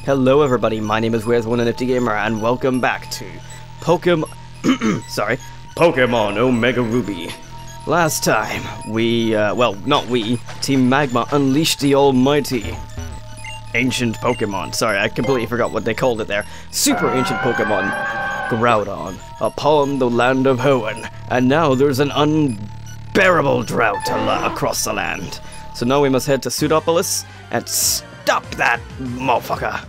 Hello everybody, my name is Hoenn Gamer, and welcome back to Pokemon Omega Ruby. Last time, Team Magma unleashed the almighty ancient Pokemon. Sorry, I completely forgot what they called it there. Super ancient Pokemon, Groudon, upon the land of Hoenn, and now there's an unbearable drought across the land. So now we must head to Pseudopolis and stop that motherfucker.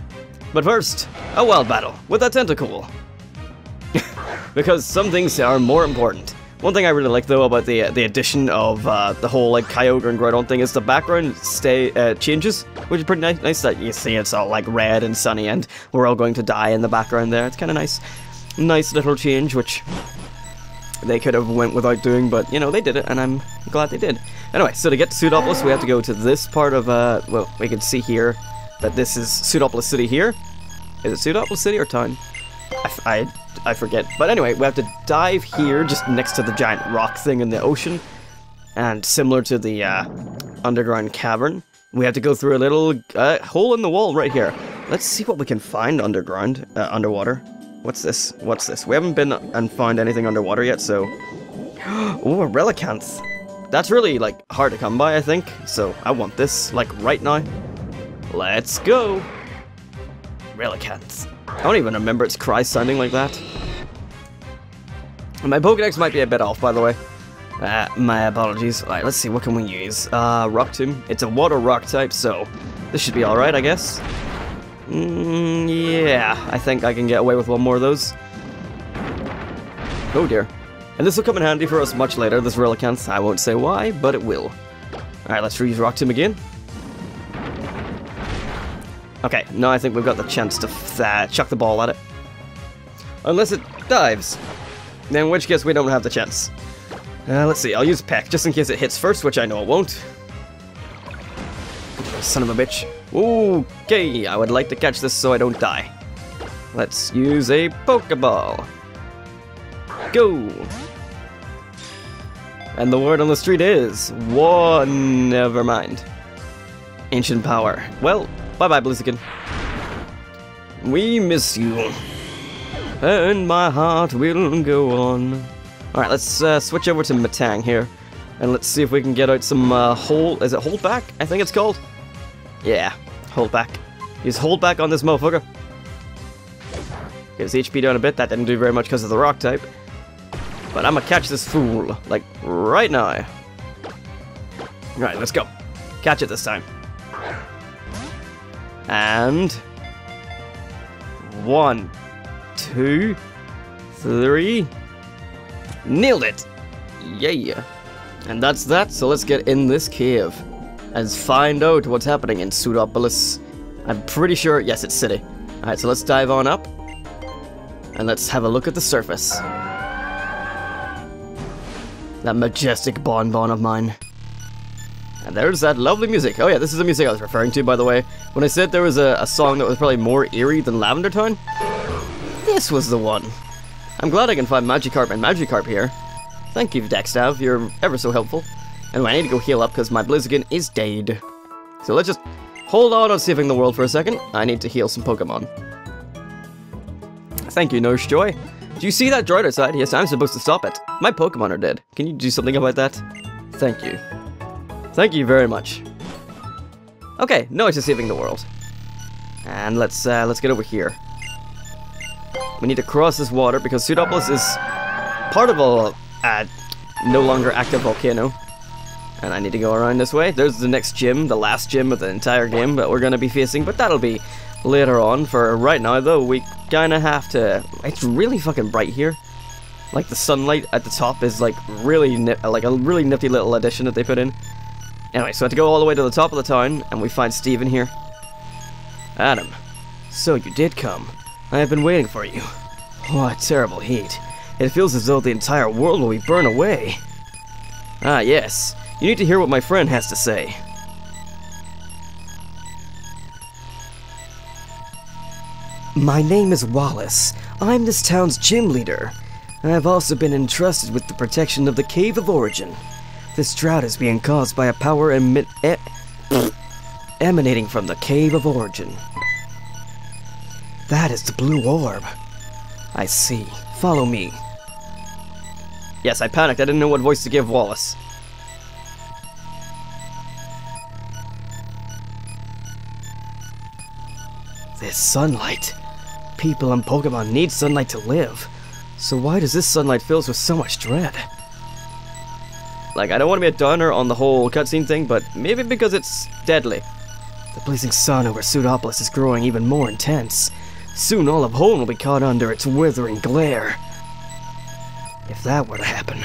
But first, a wild battle with a tentacle. Because some things are more important. One thing I really like though about the addition of the whole like Kyogre and Groudon thing is the background changes, which is pretty nice that you see it's all like red and sunny and we're all going to die in the background there. It's kind of nice. Nice little change, which they could have went without doing, but you know, they did it and I'm glad they did. Anyway, so to get to Pseudopolis we have to go to this part of, well, we can see here that this is Pseudopolis City here. Is it Pseudopolis City or town? I forget. But anyway, we have to dive here, just next to the giant rock thing in the ocean. And similar to the underground cavern, we have to go through a little hole in the wall right here. Let's see what we can find underground, underwater. What's this? What's this? We haven't been and found anything underwater yet, so... Ooh, a Relicanth. That's really, like, hard to come by, I think. So, I want this, like, right now. Let's go! Relicanth. I don't even remember its cry sounding like that. My Pokédex might be a bit off, by the way. My apologies. Alright, let's see, what can we use? Rock Tomb. It's a water rock type, so this should be alright, I guess. Yeah, I think I can get away with one more of those. Oh dear. And this will come in handy for us much later, this Relicanth. I won't say why, but it will. Alright, let's reuse Rock Tomb again. Okay, now I think we've got the chance to chuck the ball at it. Unless it dives. In which case we don't have the chance. Let's see, I'll use Peck, just in case it hits first, which I know it won't. Son of a bitch. Okay, I would like to catch this so I don't die. Let's use a Pokeball. Go! And the word on the street is... never mind. Ancient Power. Well, bye-bye, Blaziken. We miss you. And my heart will go on. Alright, let's switch over to Metang here. And let's see if we can get out some is it Hold Back? I think it's called? Yeah, Hold Back. Use Hold Back on this motherfucker. Get his HP down a bit. That didn't do very much because of the rock type. But I'm gonna catch this fool, like, right now. Alright, let's go. Catch it this time. And... 1, 2, 3... Nailed it! Yeah! And that's that, so let's get in this cave. And find out what's happening in Pseudopolis. I'm pretty sure, yes, it's city. Alright, so let's dive on up. And let's have a look at the surface. That majestic bonbon of mine. And there's that lovely music. Oh yeah, this is the music I was referring to, by the way. When I said there was a song that was probably more eerie than Lavender Town, this was the one. I'm glad I can find Magikarp and Magikarp here. Thank you, Dextav, you're ever so helpful. Anyway, I need to go heal up because my Blaziken is dead. So let's just hold on saving the world for a second. I need to heal some Pokemon. Thank you, Nurse Joy. Do you see that drought outside? Yes, I'm supposed to stop it. My Pokemon are dead. Can you do something about that? Thank you. Thank you very much. Okay, now it's just saving the world. And let's get over here. We need to cross this water because Pseudopolis is part of a no longer active volcano. And I need to go around this way. There's the next gym, the last gym of the entire game that we're going to be facing, but that'll be later on. For right now, though, we kind of have to... It's really fucking bright here. Like, the sunlight at the top is, like, really like a really nifty little addition that they put in. Anyway, so I have to go all the way to the top of the town, and we find Steven here. Adam, so you did come. I have been waiting for you. What terrible heat. It feels as though the entire world will be burned away. Ah, yes. You need to hear what my friend has to say. My name is Wallace. I'm this town's gym leader. I have also been entrusted with the protection of the Cave of Origin. This drought is being caused by a power emanating from the Cave of Origin. That is the blue orb. I see. Follow me. Yes, I panicked. I didn't know what voice to give Wallace. This sunlight. People and Pokemon need sunlight to live. So why does this sunlight fill us with so much dread? Like, I don't want to be a downer on the whole cutscene thing, but maybe because it's deadly. The blazing sun over Pseudopolis is growing even more intense. Soon all of Hoenn will be caught under its withering glare. If that were to happen...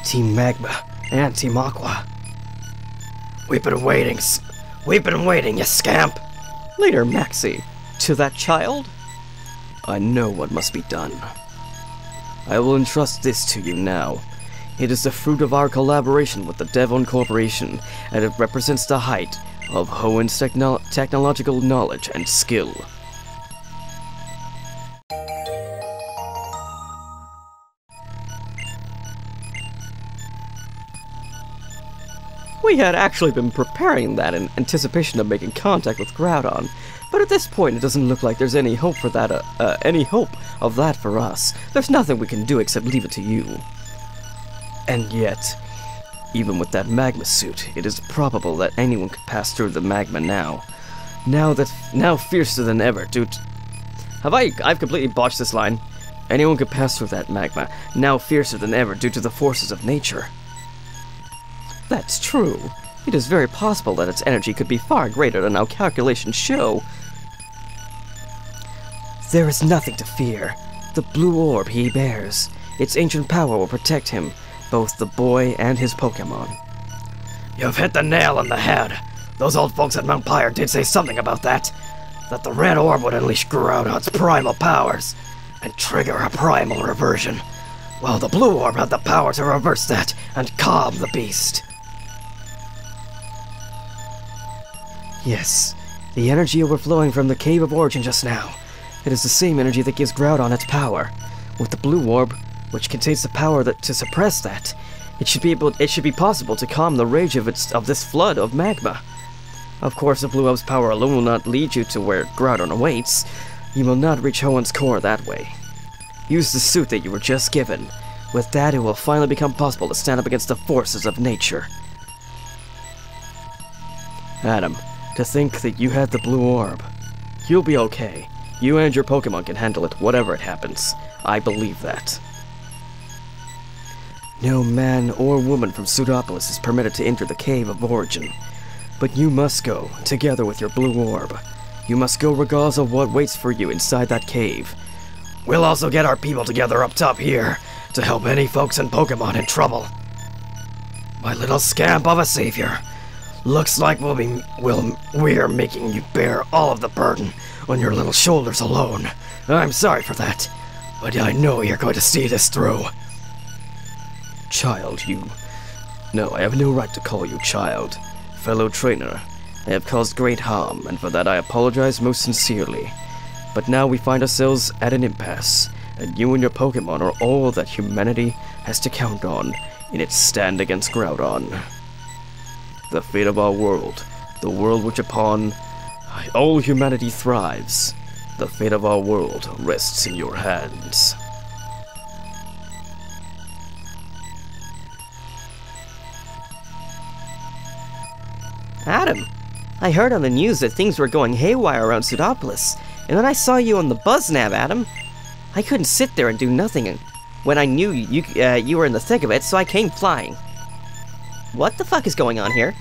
Team Magma and Team Aqua. We've been waiting, you scamp! Leader Maxie, to that child? I know what must be done. I will entrust this to you now. It is the fruit of our collaboration with the Devon Corporation, and it represents the height of Hoenn's technological knowledge and skill. We had actually been preparing that in anticipation of making contact with Groudon, but at this point it doesn't look like there's any hope for that, any hope of that for us. There's nothing we can do except leave it to you. And yet, even with that magma suit, it is probable that anyone could pass through the magma now. Now fiercer than ever, dude. I've completely botched this line. Anyone could pass through that magma, now fiercer than ever due to the forces of nature. That's true. It is very possible that its energy could be far greater than our calculations show. There is nothing to fear. The blue orb he bears. Its ancient power will protect him, both the boy and his Pokémon. You've hit the nail on the head. Those old folks at Mount Pyre did say something about that. That the red orb would unleash Groudon's primal powers and trigger a primal reversion, while the blue orb had the power to reverse that and calm the beast. Yes, the energy overflowing from the Cave of Origin just now. It is the same energy that gives Groudon its power. With the blue orb, which contains the power to suppress that, it should be possible to calm the rage of this flood of magma. Of course, the blue orb's power alone will not lead you to where Groudon awaits. You will not reach Hoenn's core that way. Use the suit that you were just given. With that, it will finally become possible to stand up against the forces of nature. Adam, to think that you had the blue orb. You'll be okay. You and your Pokémon can handle it, whatever it happens. I believe that. No man or woman from Pseudopolis is permitted to enter the Cave of Origin. But you must go, together with your blue orb. You must go regardless of what waits for you inside that cave. We'll also get our people together up top here, to help any folks and Pokémon in trouble. My little scamp of a savior. Looks like we're making you bear all of the burden on your little shoulders alone. I'm sorry for that, but I know you're going to see this through. Child, No, I have no right to call you child. Fellow trainer, I have caused great harm, and for that I apologize most sincerely. But now we find ourselves at an impasse, and you and your Pokémon are all that humanity has to count on in its stand against Groudon. The fate of our world, the world which upon all humanity thrives, the fate of our world rests in your hands. Adam, I heard on the news that things were going haywire around Pseudopolis, and then I saw you on the BuzzNav, Adam. I couldn't sit there and do nothing when I knew you were in the thick of it, so I came flying. What the fuck is going on here?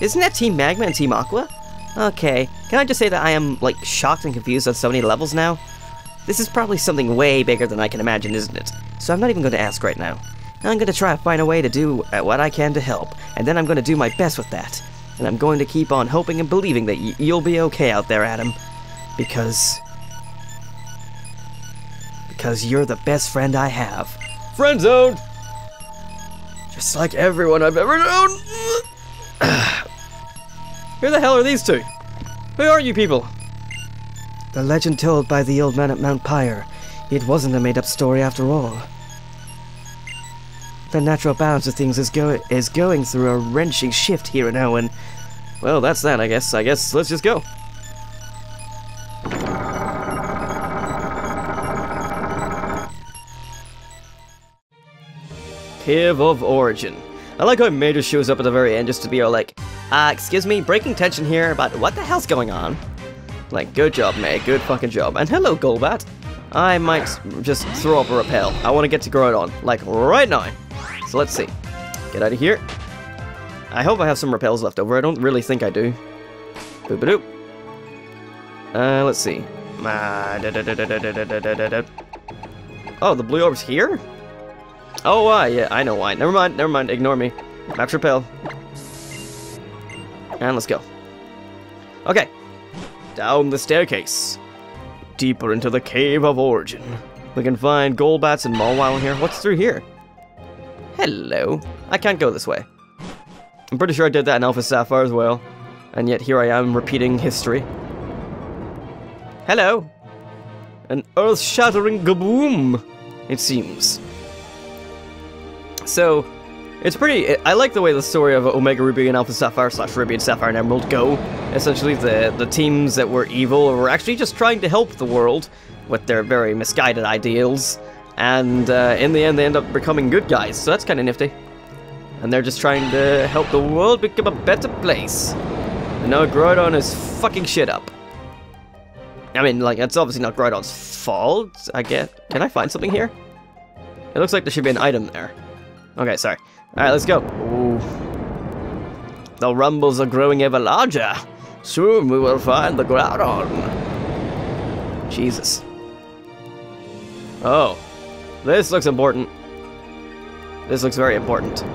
Isn't that Team Magma and Team Aqua? Okay, can I just say that I am, like, shocked and confused on so many levels now? This is probably something way bigger than I can imagine, isn't it? So I'm not even going to ask right now. I'm going to try to find a way to do what I can to help, and then I'm going to do my best with that. And I'm going to keep on hoping and believing that you'll be okay out there, Adam. Because you're the best friend I have. Friend zoned! Just like everyone I've ever known. Who the hell are these two? Who are you people? The legend told by the old man at Mount Pyre. It wasn't a made-up story after all. The natural balance of things is going through a wrenching shift here in Hoenn. Well, that's that, I guess. Let's just go. Cave of Origin. I like how Major shows up at the very end just to be all like, excuse me, breaking tension here, but what the hell's going on? Like, good job, May, good fucking job. And hello, Golbat. I might just throw up a repel. I want to get to Groudon, like, right now. So let's see. Get out of here. I hope I have some repels left over. I don't really think I do. Boop-a-doop. Let's see. Oh, the blue orb's here? Oh, yeah, I know why. Never mind, ignore me. Max repel. And let's go. Okay. Down the staircase. Deeper into the Cave of Origin. We can find Golbats and Mawile in here. What's through here? Hello. I can't go this way. I'm pretty sure I did that in Alpha Sapphire as well. And yet here I am repeating history. Hello. An earth-shattering gaboom, it seems. So, it's pretty... I like the way the story of Omega Ruby and Alpha Sapphire / Ruby and Sapphire and Emerald go. Essentially, the teams that were evil were actually just trying to help the world with their very misguided ideals. And in the end, they end up becoming good guys, so that's kind of nifty. And they're just trying to help the world become a better place. And now Groudon is fucking shit up. I mean, like, it's obviously not Groudon's fault, I guess. Can I find something here? It looks like there should be an item there. Okay, sorry. Alright, let's go. Ooh. The rumbles are growing ever larger. Soon we will find the Groudon. Jesus. Oh. This looks important. This looks very important.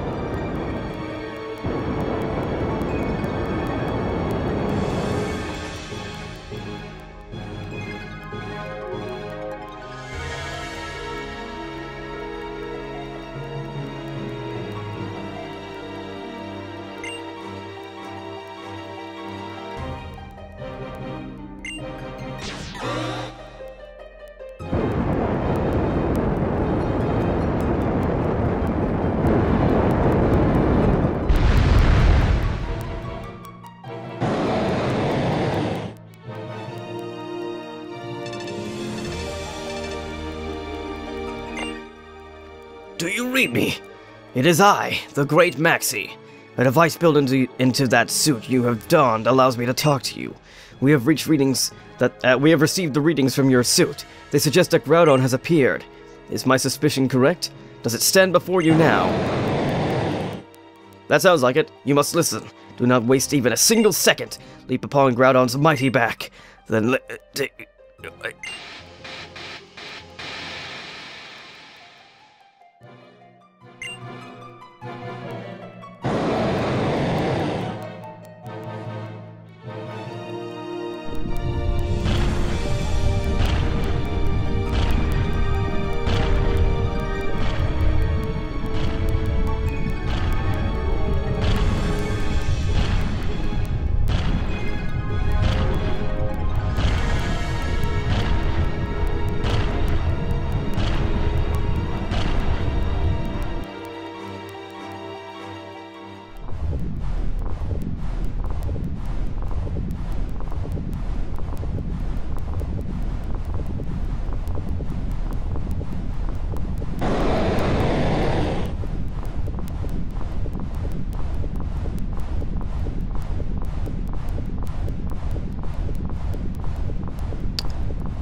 Do you read me? It is I, the Great Maxi. A device built into that suit you have donned allows me to talk to you. We have received the readings from your suit. They suggest that Groudon has appeared. Is my suspicion correct? Does it stand before you now? That sounds like it. You must listen. Do not waste even a single second. Leap upon Groudon's mighty back. Then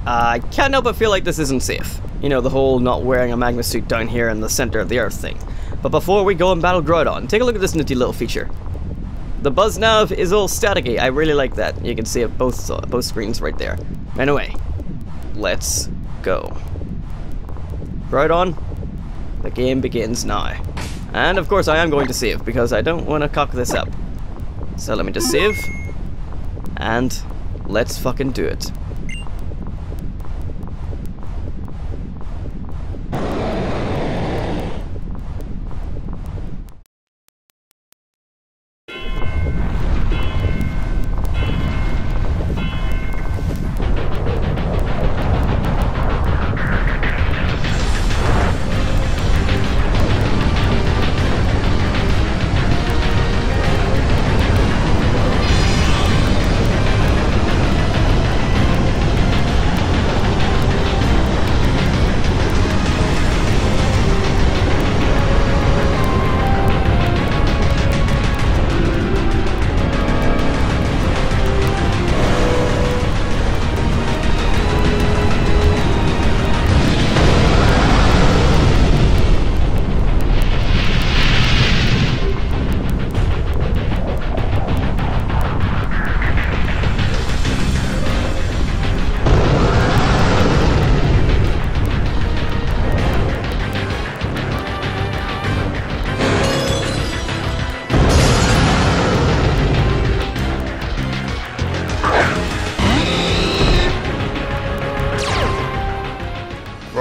I can't help but feel like this isn't safe. You know, the whole not wearing a magma suit down here in the center of the Earth thing. But before we go and battle Groudon, take a look at this nifty little feature. The buzz nav is all staticky. I really like that. You can see it both screens right there. Anyway, let's go. Groudon, the game begins now. And of course I am going to save because I don't want to cock this up. So let me just save. And let's fucking do it.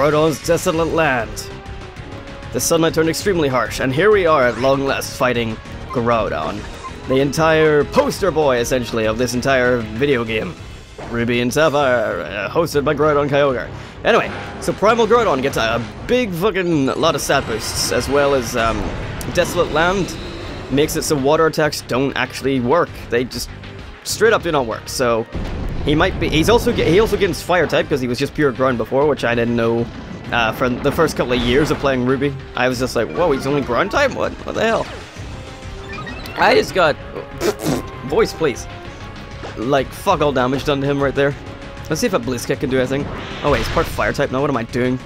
Groudon's desolate land. The sunlight turned extremely harsh, and here we are at long last fighting Groudon. The entire poster boy, essentially, of this entire video game. Ruby and Sapphire, hosted by Groudon Kyogre. Anyway, so Primal Groudon gets a big fucking lot of stat boosts, as well as Desolate Land makes it so water attacks don't actually work. They just straight up do not work. So he might be. He also gets fire type because he was just pure ground before, which I didn't know. For the first couple of years of playing Ruby, I was just like, whoa, he's only ground type? What the hell? I just got... voice, please. Like, fuck all damage done to him right there. Let's see if a Blizz Kick can do anything. Oh wait, he's part fire type now, what am I doing?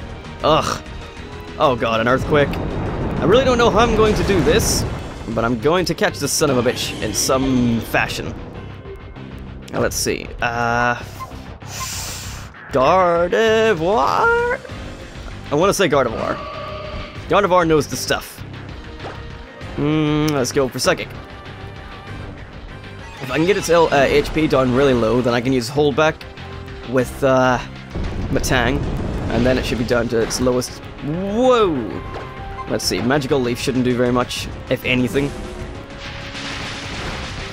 Ugh. Oh god, an Earthquake. I really don't know how I'm going to do this, but I'm going to catch this son of a bitch in some fashion. Now, let's see. Gardevoir? I want to say Gardevoir. Gardevoir knows the stuff. Let's go for Psychic. If I can get its HP down really low, then I can use Holdback with Matang, and then it should be down to its lowest. Whoa! Let's see. Magical Leaf shouldn't do very much, if anything.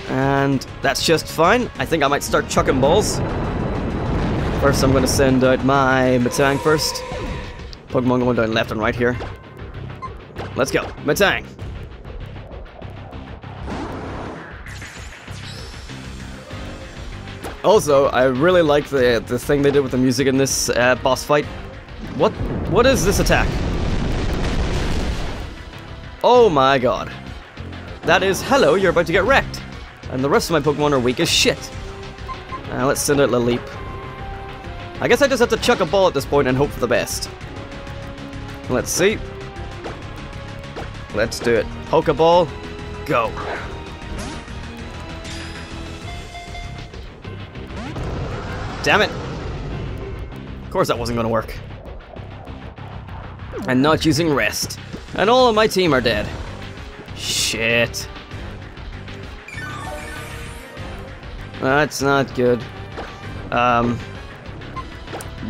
And that's just fine. I think I might start chucking balls. First, I'm going to send out my Matang first. Pokemon going down left and right here. Let's go. Matang. Also, I really like the thing they did with the music in this boss fight. What is this attack? Oh my god. That is, hello, you're about to get wrecked. And the rest of my Pokemon are weak as shit. Let's send out Laleep. I guess I just have to chuck a ball at this point and hope for the best. Let's see. Let's do it. Pokeball, go. Damn it. Of course that wasn't going to work. And not using rest. And all of my team are dead. Shit. That's not good.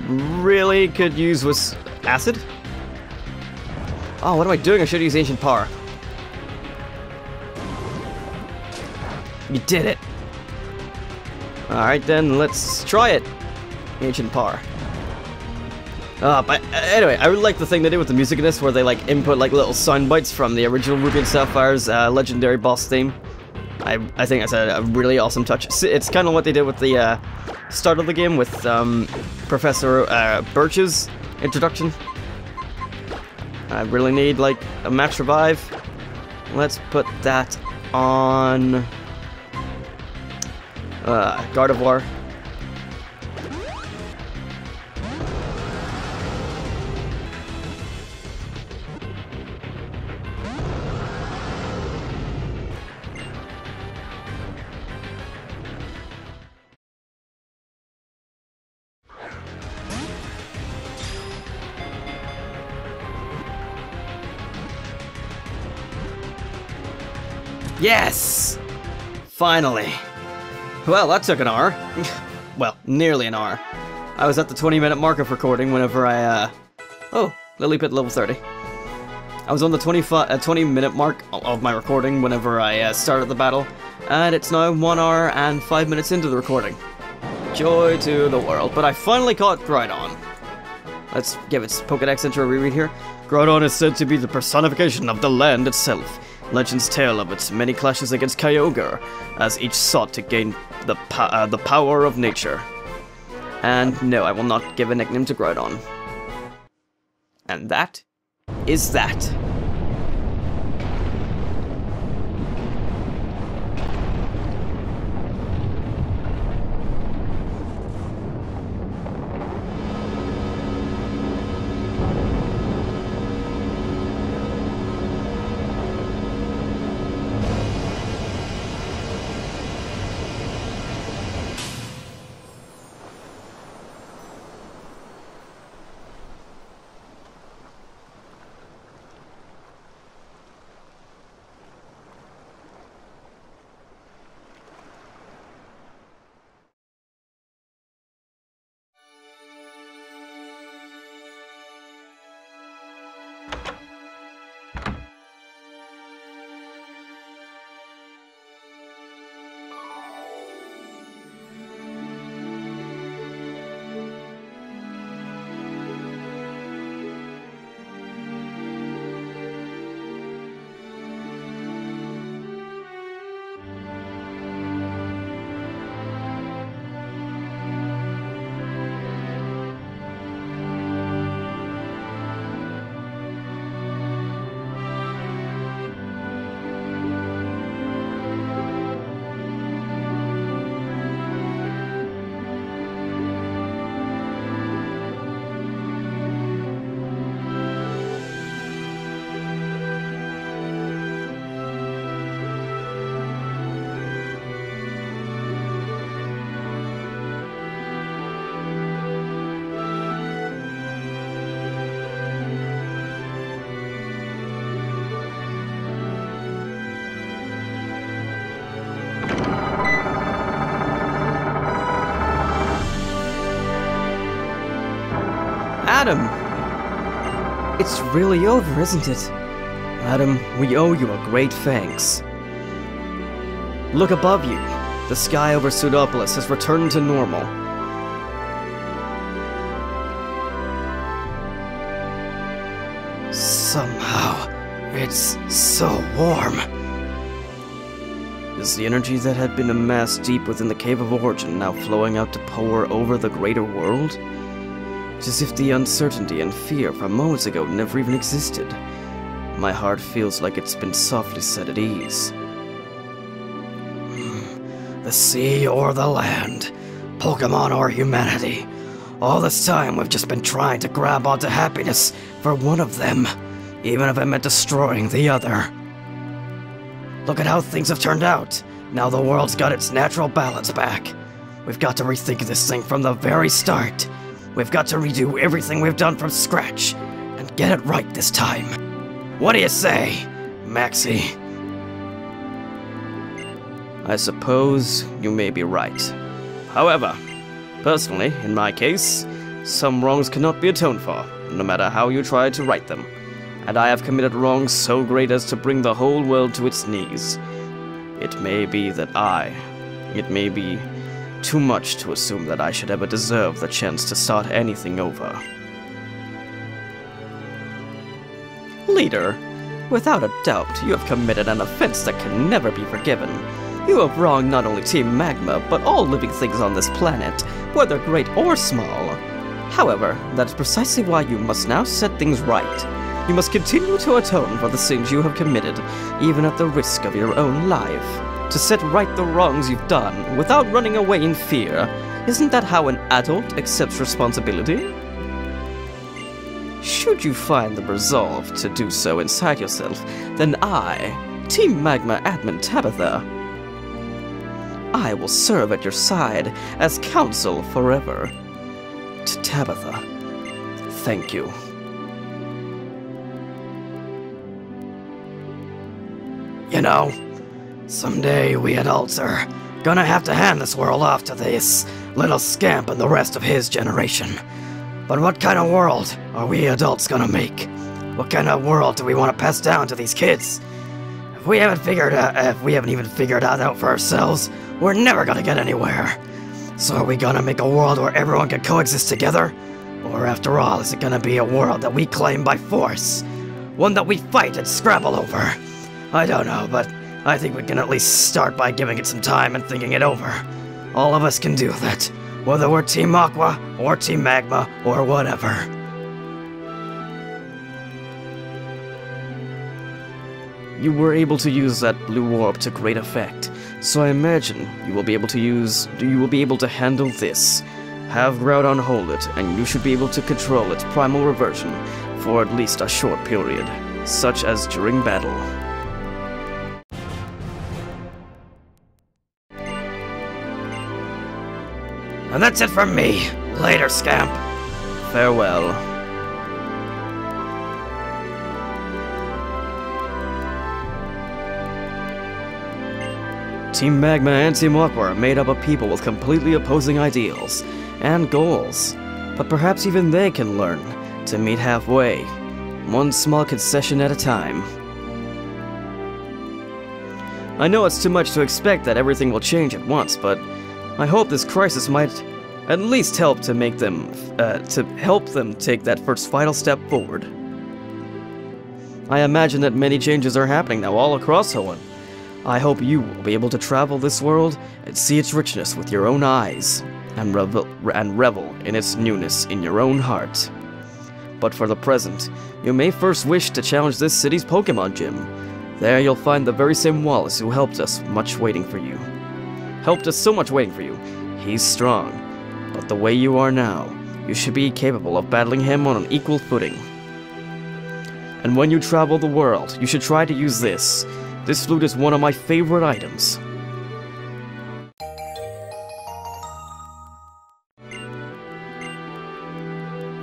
Really could use with acid? Oh, what am I doing? I should use Ancient Power. You did it. Alright then, let's try it. Ancient Power. But anyway, I really like the thing they did with the music in this, where they like input like little sound bites from the original Ruby and Sapphire's legendary boss theme. I think that's a really awesome touch. It's kind of what they did with the start of the game with Professor Birch's introduction. I really need like a Max Revive. Let's put that on Gardevoir. Yes! Finally. Well, that took an hour. Well, nearly an hour. I was at the 20-minute mark of recording whenever I, Oh, Lily at level 30. I was on the 20-minute mark of my recording whenever I started the battle, and it's now 1 hour and 5 minutes into the recording. Joy to the world. But I finally caught Groudon. Let's give its Pokedex intro reread here. Groudon is said to be the personification of the land itself. Legends tell of its many clashes against Kyogre, as each sought to gain the power of nature. And no, I will not give a nickname to Groudon. And that is that. Adam! It's really over, isn't it? Adam, we owe you a great thanks. Look above you. The sky over Pseudopolis has returned to normal. Somehow, it's so warm. Is the energy that had been amassed deep within the Cave of Origin now flowing out to pour over the greater world? It's as if the uncertainty and fear from moments ago never even existed. My heart feels like it's been softly set at ease. The sea or the land, Pokémon or humanity. All this time we've just been trying to grab onto happiness for one of them, even if it meant destroying the other. Look at how things have turned out. Now the world's got its natural balance back. We've got to rethink this thing from the very start. We've got to redo everything we've done from scratch, and get it right this time. What do you say, Maxie? I suppose you may be right. However, personally, in my case, some wrongs cannot be atoned for, no matter how you try to right them. And I have committed wrongs so great as to bring the whole world to its knees. It may be too much to assume that I should ever deserve the chance to start anything over. Leader, without a doubt, you have committed an offense that can never be forgiven. You have wronged not only Team Magma, but all living things on this planet, whether great or small. However, that is precisely why you must now set things right. You must continue to atone for the sins you have committed, even at the risk of your own life. To set right the wrongs you've done, without running away in fear, isn't that how an adult accepts responsibility? Should you find the resolve to do so inside yourself, then I, Team Magma Admin Tabitha, I will serve at your side as counsel forever. To Tabitha, thank you. You know, someday we adults are gonna have to hand this world off to this little scamp and the rest of his generation. But what kind of world are we adults gonna make? What kind of world do we want to pass down to these kids? If we haven't even figured that out for ourselves, we're never gonna get anywhere. So are we gonna make a world where everyone can coexist together? Or after all, is it gonna be a world that we claim by force? One that we fight and scrabble over? I don't know, but I think we can at least start by giving it some time and thinking it over. All of us can do that, whether we're Team Aqua, or Team Magma, or whatever. You were able to use that blue orb to great effect, so I imagine you will be able to handle this. Have Groudon hold it, and you should be able to control its primal reversion for at least a short period, such as during battle. And that's it from me. Later, scamp. Farewell. Team Magma and Team Aqua are made up of people with completely opposing ideals and goals, but perhaps even they can learn to meet halfway, one small concession at a time. I know it's too much to expect that everything will change at once, but I hope this crisis might at least help to make them, help them take that first vital step forward. I imagine that many changes are happening now all across Hoenn. I hope you will be able to travel this world and see its richness with your own eyes, and revel in its newness in your own heart. But for the present, you may first wish to challenge this city's Pokémon gym. There you'll find the very same Wallace who helped us so much waiting for you. He's strong, but the way you are now, you should be capable of battling him on an equal footing. And when you travel the world, you should try to use this. This flute is one of my favorite items.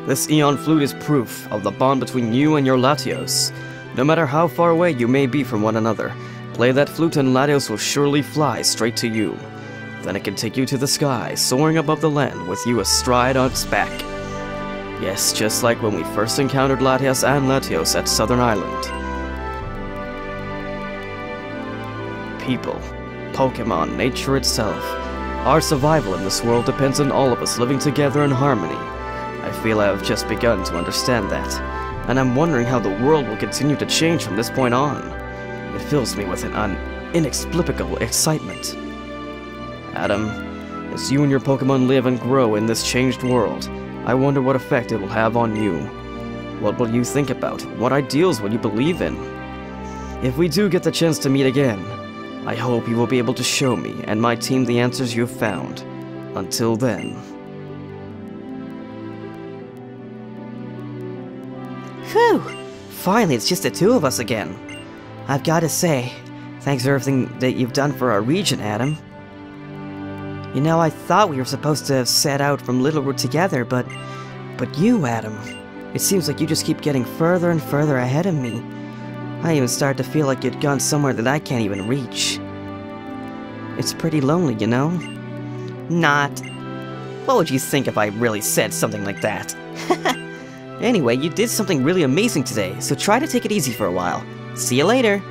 This Eon flute is proof of the bond between you and your Latios. No matter how far away you may be from one another, play that flute and Latios will surely fly straight to you. Then it can take you to the sky, soaring above the land with you astride on its back. Yes, just like when we first encountered Latias and Latios at Southern Island. People, Pokémon, nature itself. Our survival in this world depends on all of us living together in harmony. I feel I have just begun to understand that, and I'm wondering how the world will continue to change from this point on. It fills me with an inexplicable excitement. Adam, as you and your Pokémon live and grow in this changed world, I wonder what effect it will have on you. What will you think about? What ideals will you believe in? If we do get the chance to meet again, I hope you will be able to show me and my team the answers you have found. Until then. Phew! Finally, it's just the two of us again. I've got to say, thanks for everything that you've done for our region, Adam. You know, I thought we were supposed to have set out from Littlewood together, but you, Adam, it seems like you just keep getting further and further ahead of me. I even start to feel like you'd gone somewhere that I can't even reach. It's pretty lonely, you know? Not. What would you think if I really said something like that? Anyway, you did something really amazing today, so try to take it easy for a while. See you later!